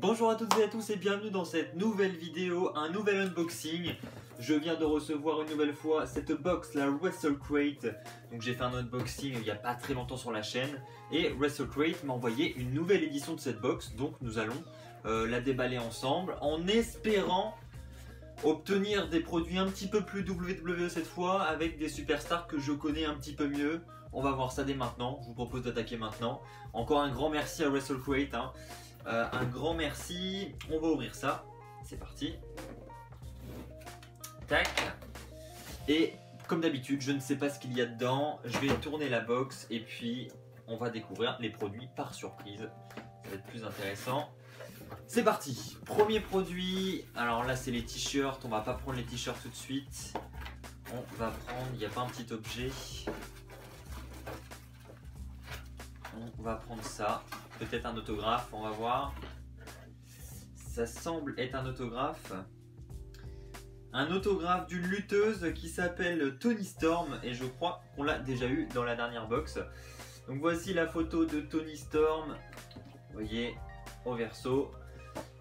Bonjour à toutes et à tous et bienvenue dans cette nouvelle vidéo, un nouvel unboxing. Je viens de recevoir une nouvelle fois cette box, la WrestleCrate. Donc j'ai fait un unboxing il n'y a pas très longtemps sur la chaîne. Et WrestleCrate m'a envoyé une nouvelle édition de cette box. Donc nous allons la déballer ensemble en espérant obtenir des produits un petit peu plus WWE cette fois, avec des superstars que je connais un petit peu mieux. On va voir ça dès maintenant, je vous propose d'attaquer maintenant. Encore un grand merci à WrestleCrate, hein. Un grand merci, on va ouvrir ça, c'est parti. Tac. Et comme d'habitude, je ne sais pas ce qu'il y a dedans, je vais tourner la box et puis on va découvrir les produits par surprise. Ça va être plus intéressant. C'est parti, premier produit. Alors là c'est les t-shirts, on va pas prendre les t-shirts tout de suite. On va prendre, il n'y a pas un petit objet. On va prendre ça, peut-être un autographe, on va voir. Ça semble être un autographe. Un autographe d'une lutteuse qui s'appelle Toni Storm et je crois qu'on l'a déjà eu dans la dernière box. Donc voici la photo de Toni Storm, vous voyez, au verso.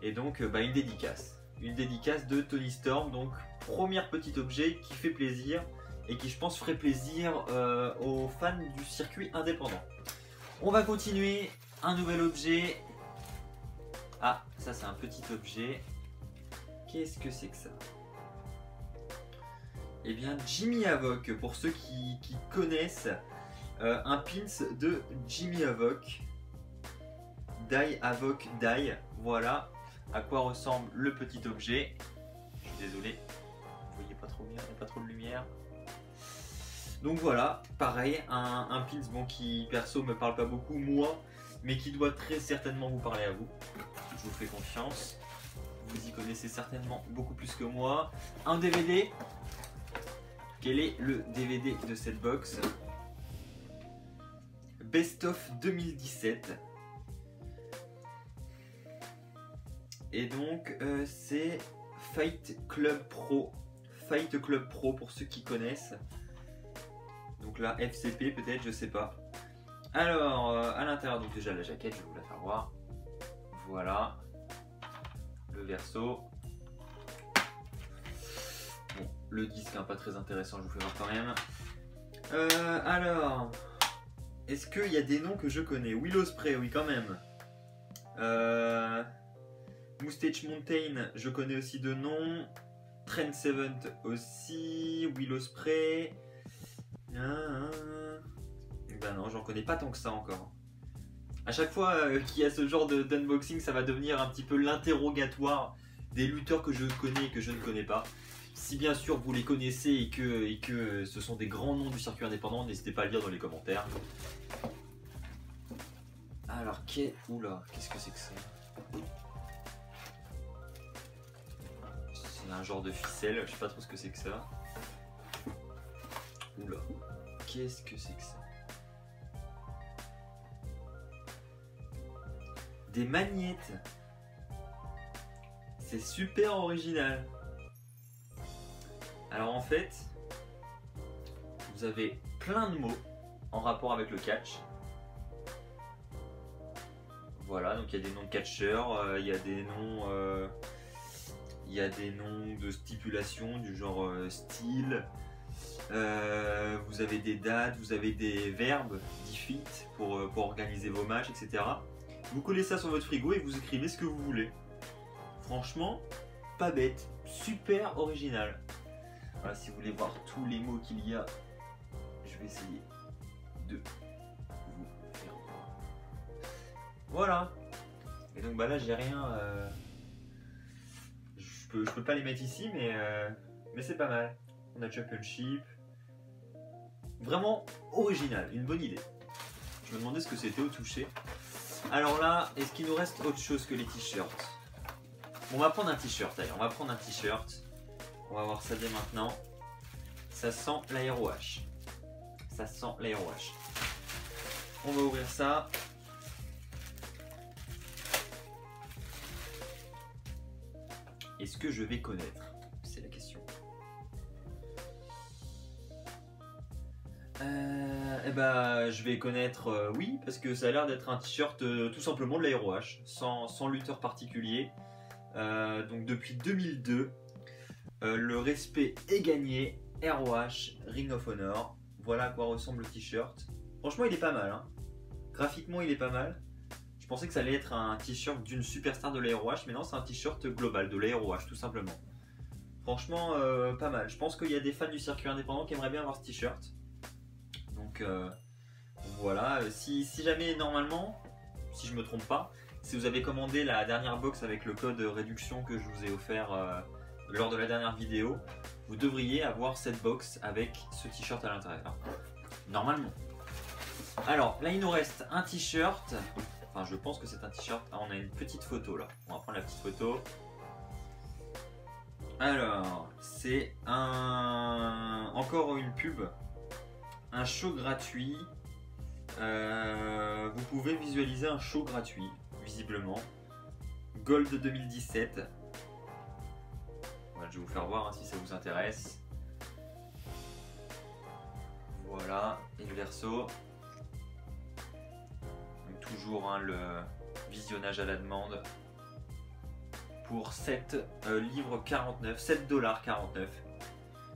Et donc une dédicace. Une dédicace de Toni Storm, donc premier petit objet qui fait plaisir et qui je pense ferait plaisir aux fans du circuit indépendant. On va continuer, un nouvel objet. Ah, ça c'est un petit objet. Qu'est-ce que c'est que ça? Eh bien, Jimmy Havoc, pour ceux qui connaissent, un pins de Jimmy Havoc. Die Havoc Die, voilà à quoi ressemble le petit objet. Je suis désolé, vous voyez pas trop bien, il n'y a pas trop de lumière. Donc voilà, pareil, un pins bon, qui perso me parle pas beaucoup moi, mais qui doit très certainement vous parler à vous. Je vous fais confiance, vous y connaissez certainement beaucoup plus que moi. Un DVD. Quel est le DVD de cette box? Best of 2017. Et donc c'est Fight Club Pro. Fight Club Pro pour ceux qui connaissent. Donc là, FCP peut-être, je sais pas. Alors, à l'intérieur, donc déjà la jaquette, je vais vous la faire voir. Voilà. Le verso. Bon, le disque, hein, pas très intéressant, je vous fais voir quand même. Alors, est-ce qu'il y a des noms que je connais? Willow Spray, oui quand même. Moustache Mountain, je connais aussi de nom. Trent Seven aussi. Willow Spray. Ben non, j'en connais pas tant que ça encore. À chaque fois qu'il y a ce genre d'unboxing, ça va devenir un petit peu l'interrogatoire des lutteurs que je connais et que je ne connais pas. Si bien sûr vous les connaissez et que ce sont des grands noms du circuit indépendant, n'hésitez pas à le dire dans les commentaires. Alors, oula, qu'est-ce que c'est que ça? C'est un genre de ficelle, je sais pas trop ce que c'est que ça. Oula. Qu'est-ce que c'est que ça? Des magnettes. C'est super original. Alors en fait, vous avez plein de mots en rapport avec le catch. Voilà, donc il y a des noms de catcheurs, il y a des noms de stipulation du genre style. Vous avez des dates, vous avez des verbes, defeat pour organiser vos matchs, etc. Vous collez ça sur votre frigo et vous écrivez ce que vous voulez. Franchement, pas bête, super original. Voilà, si vous voulez voir tous les mots qu'il y a, je vais essayer de vous faire voir. Voilà. Et donc là j'ai rien. Je peux pas les mettre ici, mais c'est pas mal. On a Championship. Vraiment original, une bonne idée. Je me demandais ce que c'était au toucher. Alors là, est-ce qu'il nous reste autre chose que les t-shirts? On va prendre un t-shirt d'ailleurs, on va prendre un t-shirt. On va voir ça dès maintenant. Ça sent l'AeroH. Ça sent l'AeroH. On va ouvrir ça. Est-ce que je vais connaître? C'est la question. Eh ben, je vais connaître, oui, parce que ça a l'air d'être un t-shirt tout simplement de l'AeroH, sans lutteur particulier. Donc depuis 2002, le respect est gagné, ROH, Ring of Honor. Voilà à quoi ressemble le t-shirt. Franchement, il est pas mal, hein. Graphiquement, il est pas mal. Je pensais que ça allait être un t-shirt d'une superstar de l'AeroH, mais non, c'est un t-shirt global de l'AeroH, tout simplement. Franchement, pas mal. Je pense qu'il y a des fans du circuit indépendant qui aimeraient bien avoir ce t-shirt. Donc voilà, si jamais normalement, si je me trompe pas, si vous avez commandé la dernière box avec le code réduction que je vous ai offert lors de la dernière vidéo, vous devriez avoir cette box avec ce t-shirt à l'intérieur. Normalement. Alors là il nous reste un t-shirt. Enfin je pense que c'est un t-shirt. Ah, on a une petite photo là. On va prendre la petite photo. Alors c'est encore une pub. Un show gratuit. Vous pouvez visualiser un show gratuit, visiblement. Gold 2017. Voilà, je vais vous faire voir hein, si ça vous intéresse. Voilà, et le verso. Donc, toujours hein, le visionnage à la demande. Pour 7 livres 49, 7,49 $.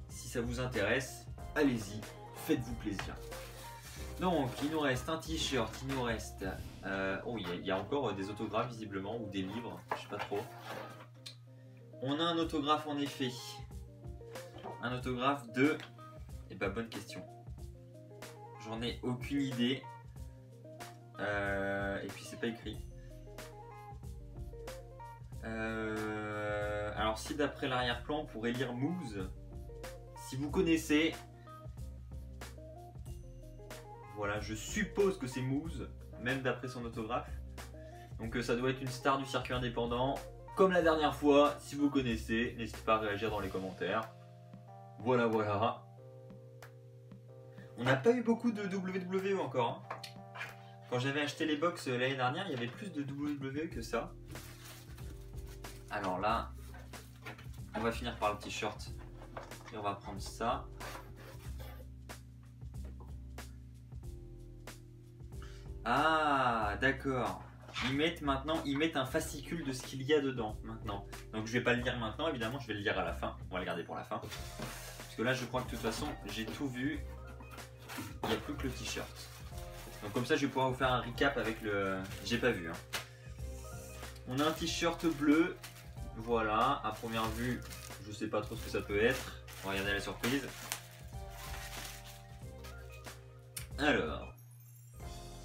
Si ça vous intéresse, allez-y, faites-vous plaisir. Donc, il nous reste un t-shirt, il nous reste... oh, il y a encore des autographes visiblement, ou des livres, je sais pas trop. On a un autographe en effet. Un autographe de... Eh ben, bonne question. J'en ai aucune idée. Et puis c'est pas écrit. Alors si d'après l'arrière-plan on pourrait lire Moose, si vous connaissez, voilà, je suppose que c'est Moose, même d'après son autographe. Donc ça doit être une star du circuit indépendant. Comme la dernière fois, si vous connaissez, n'hésitez pas à réagir dans les commentaires. Voilà, voilà. On n'a pas eu beaucoup de WWE encore. Hein. Quand j'avais acheté les box l'année dernière, il y avait plus de WWE que ça. Alors là, on va finir par le t-shirt et on va prendre ça. Ah, d'accord. Ils mettent un fascicule de ce qu'il y a dedans maintenant. Donc je vais pas le lire maintenant, évidemment, je vais le lire à la fin. On va le garder pour la fin. Parce que là, je crois que de toute façon, j'ai tout vu. Il n'y a plus que le t-shirt. Donc comme ça, je vais pouvoir vous faire un recap avec le... J'ai pas vu. Hein. On a un t-shirt bleu. Voilà, à première vue, je sais pas trop ce que ça peut être. On va regarder la surprise. Alors,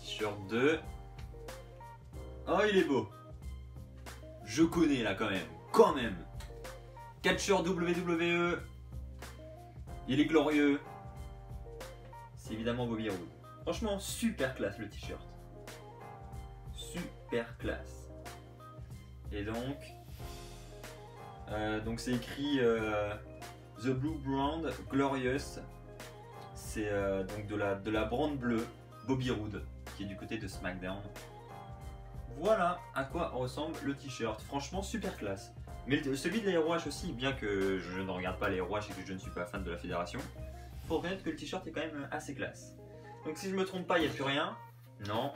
t-shirt 2. Oh, il est beau. Je connais là quand même. Quand même. Catcheur WWE. Il est glorieux. C'est évidemment Bobby Roode. Franchement, super classe le t-shirt. Super classe. Et donc c'est écrit The Blue Brand Glorious. C'est donc de la brande bleue Bobby Roode qui est du côté de SmackDown. Voilà à quoi ressemble le t-shirt. Franchement super classe. Mais celui de l'AeroH aussi, bien que je ne regarde pas l'AeroH et que je ne suis pas fan de la fédération, faut reconnaître que le t-shirt est quand même assez classe. Donc si je me trompe pas, il n'y a plus rien. Non.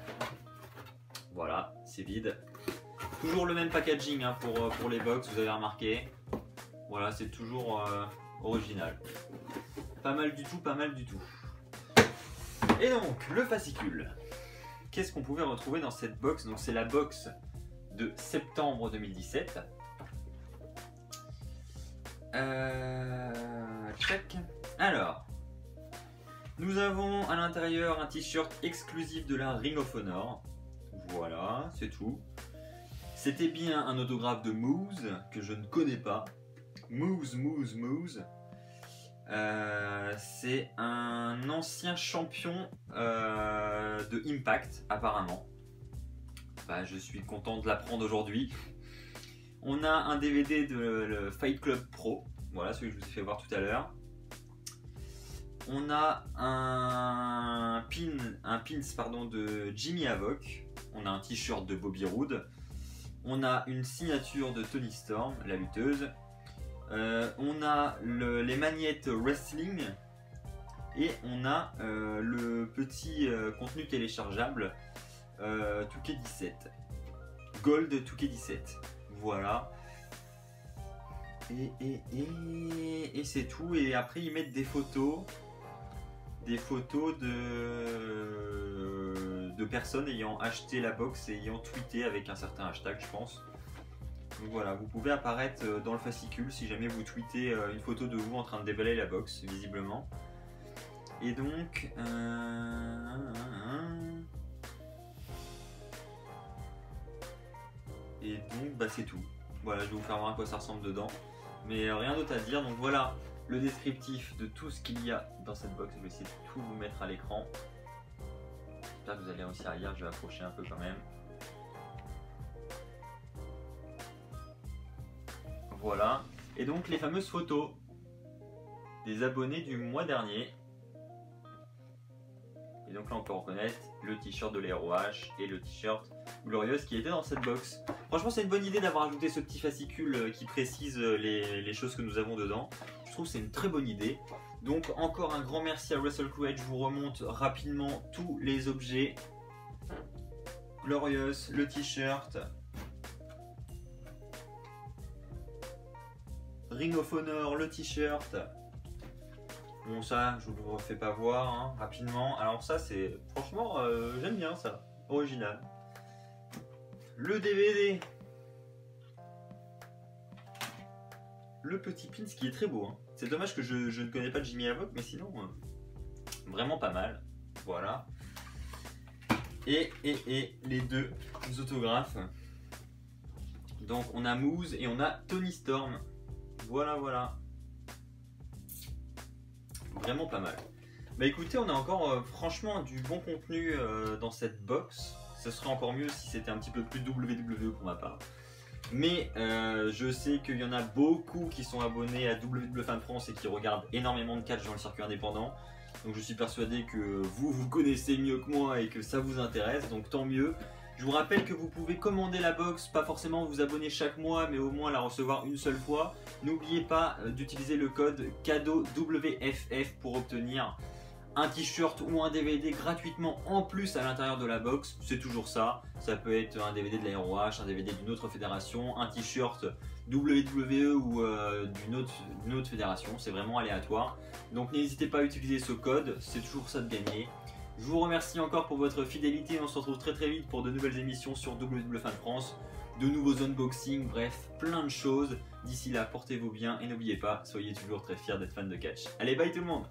Voilà, c'est vide. Toujours le même packaging hein, pour les box, vous avez remarqué. Voilà, c'est toujours original. Pas mal du tout, pas mal du tout. Et donc, le fascicule. Qu'est-ce qu'on pouvait retrouver dans cette box? Donc c'est la box de septembre 2017. Check. Alors, nous avons à l'intérieur un t-shirt exclusif de la Ring of Honor. Voilà, c'est tout. C'était bien un autographe de Moose, que je ne connais pas. Moose. C'est un ancien champion de Impact, apparemment. Bah, je suis content de l'apprendre aujourd'hui. On a un DVD de le Fight Club Pro. Voilà, celui que je vous ai fait voir tout à l'heure. On a un pins de Jimmy Havoc. On a un t-shirt de Bobby Roode. On a une signature de Toni Storm, la lutteuse. On a les magnettes wrestling. Et on a le petit contenu téléchargeable 2K17. Gold 2K17. Voilà. Et c'est tout. Et après ils mettent des photos de personnes ayant acheté la box et ayant tweeté avec un certain hashtag, je pense. Donc voilà, vous pouvez apparaître dans le fascicule si jamais vous tweetez une photo de vous en train de déballer la box, visiblement. Et donc... bah c'est tout. Voilà, je vais vous faire voir à quoi ça ressemble dedans. Mais rien d'autre à dire. Donc voilà le descriptif de tout ce qu'il y a dans cette box. Je vais essayer de tout vous mettre à l'écran. J'espère que vous allez réussir à lire. Je vais approcher un peu quand même. Voilà. Et donc les fameuses photos des abonnés du mois dernier. Et donc là on peut reconnaître le t-shirt de l'AeroH et le t-shirt Glorieuse qui était dans cette box. Franchement c'est une bonne idée d'avoir ajouté ce petit fascicule qui précise les choses que nous avons dedans. Je trouve que c'est une très bonne idée. Donc encore un grand merci à Russell Crowe. Je vous remonte rapidement tous les objets. Glorieuse, le t-shirt, Ring of Honor, le t-shirt. Bon ça je vous le refais pas voir hein, rapidement. Alors ça c'est franchement j'aime bien ça, original. Le DVD, le petit pins qui est très beau hein. C'est dommage que je ne connais pas Jimmy Havoc, mais sinon vraiment pas mal. Voilà. Et les deux autographes. Donc on a Moose et on a Tony Storm. Voilà. Vraiment pas mal. Bah écoutez, on a encore franchement du bon contenu dans cette box. Ce serait encore mieux si c'était un petit peu plus WWE pour ma part. Mais je sais qu'il y en a beaucoup qui sont abonnés à WWE Fan France et qui regardent énormément de catch dans le circuit indépendant. Donc je suis persuadé que vous connaissez mieux que moi et que ça vous intéresse, donc tant mieux. Je vous rappelle que vous pouvez commander la box, pas forcément vous abonner chaque mois, mais au moins la recevoir une seule fois. N'oubliez pas d'utiliser le code cadeau WFF pour obtenir un t-shirt ou un DVD gratuitement en plus à l'intérieur de la box. C'est toujours ça. Ça peut être un DVD de l'AeroH, un DVD d'une autre fédération, un t-shirt WWE ou d'une autre fédération. C'est vraiment aléatoire. Donc n'hésitez pas à utiliser ce code, c'est toujours ça de gagner. Je vous remercie encore pour votre fidélité. On se retrouve très vite pour de nouvelles émissions sur WWE Fan France, de nouveaux unboxings, bref, plein de choses. D'ici là, portez-vous bien et n'oubliez pas, soyez toujours très fiers d'être fan de catch. Allez, bye tout le monde!